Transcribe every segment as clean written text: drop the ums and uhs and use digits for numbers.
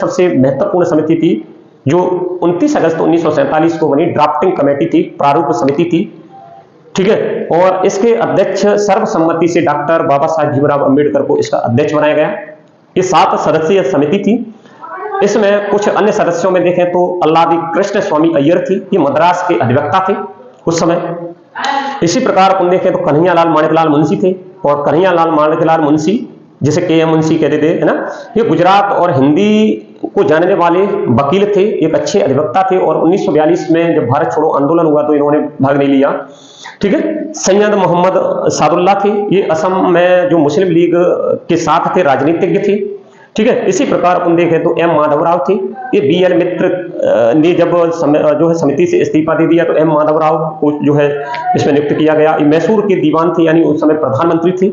सबसे महत्वपूर्ण समिति थी जो 29 अगस्त 1947 को बनी ड्राफ्टिंग कमेटी थी, प्रारूप समिति थी, ठीक है। और इसके अध्यक्ष सर्वसम्मति से डॉक्टर बाबा साहब भीमराव अंबेडकर को इसका अध्यक्ष बनाया गया। ये 7 सदस्यीय समिति थी। इसमें कुछ अन्य सदस्यों में देखें तो अल्लादी कृष्ण स्वामी अय्यर थी, ये मद्रास के अधिवक्ता थे उस समय। इसी प्रकार अपन देखें तो कन्हैयालाल माणिकलाल मुंशी थे, और कन्हैयालाल माणिकलाल मुंशी जिसे के एम मुंशी कहते थे, है ना, ये गुजरात और हिंदी को जानने वाले वकील थे, एक अच्छे अधिवक्ता थे। और 1942 में जब भारत छोड़ो आंदोलन हुआ तो इन्होंने भाग नहीं लिया, ठीक है। सैयद मोहम्मद सादुल्लाह थे, ये असम में जो मुस्लिम लीग के साथ थे, राजनीतिज्ञ थे, ठीक है। इसी प्रकार अपन देखें तो एम माधवराव थे, ये बी एल मित्र ने जब जो है समिति से इस्तीफा दे दिया तो एम माधवराव को जो है इसमें नियुक्त किया गया। ये मैसूर के दीवान थे, यानी उस समय प्रधानमंत्री थे।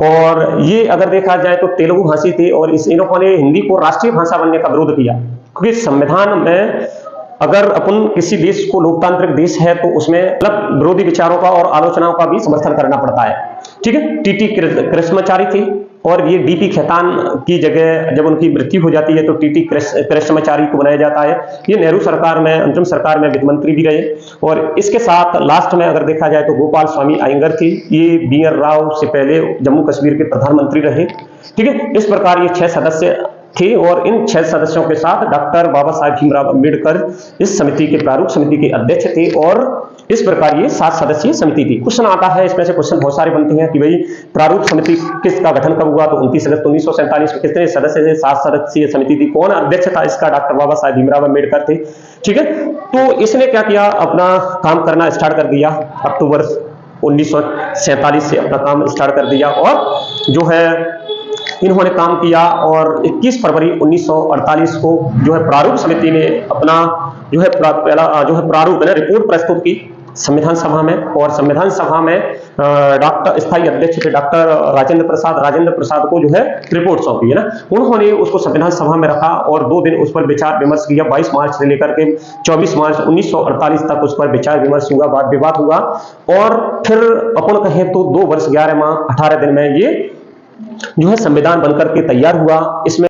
और ये अगर देखा जाए तो तेलुगु भाषी थे, और इन्होंने हिंदी को राष्ट्रीय भाषा बनने का विरोध किया, क्योंकि संविधान में अगर अपन किसी देश को लोकतांत्रिक देश है तो उसमें मतलब विरोधी विचारों का और आलोचनाओं का भी समर्थन करना पड़ता है, ठीक है। टीटी कृष्णमाचारी थे, और ये डीपी खेतान की जगह जब उनकी मृत्यु हो जाती है तो टीटी कृष्णमाचारी को बनाया जाता है। ये नेहरू सरकार में, अंतरिम सरकार में वित्त मंत्री भी रहे। और इसके साथ लास्ट में अगर देखा जाए तो गोपाल स्वामी अयंगर थे, ये बी.आर. राव से पहले जम्मू कश्मीर के प्रधानमंत्री रहे, ठीक है। इस प्रकार ये 6 सदस्य थे, और इन 6 सदस्यों के साथ डॉक्टर बाबा साहब भीमराव अंबेडकर इस समिति के प्रारूप समिति के अध्यक्ष थे। और इस प्रकार ये 7 सदस्यीय समिति थी। क्वेश्चन आता है इसमें से, क्वेश्चन बहुत सारे बनते हैं कि भाई प्रारूप समिति किसका गठन कब हुआ, तो 29 अगस्त 1947 में। कितने सदस्य थे? 7 सदस्यीय समिति थी। कौन अध्यक्ष था इसका? डॉक्टर बाबा साहब भीमराव अंबेडकर थे, ठीक है। तो इसने क्या किया, अपना काम करना स्टार्ट कर दिया, अक्टूबर 1947 से अपना काम स्टार्ट कर दिया, और जो है इन्होंने काम किया। और 21 फरवरी 1948 को जो है प्रारूप समिति ने अपना जो है पहला जो है प्रारूप है रिपोर्ट प्रस्तुत की संविधान सभा में। और संविधान सभा में डॉक्टर स्थायी अध्यक्ष थे डॉक्टर राजेंद्र प्रसाद को जो है रिपोर्ट सौंपी, है ना। उन्होंने उसको संविधान सभा में रखा और 2 दिन उस पर विचार विमर्श किया। 22 मार्च से लेकर के 24 मार्च 1948 तक उस पर विचार विमर्श हुआ, वाद विवाद हुआ। और फिर अपन कहें तो 2 वर्ष 11 माह 18 दिन में ये जो है संविधान बनकर के तैयार हुआ। इसमें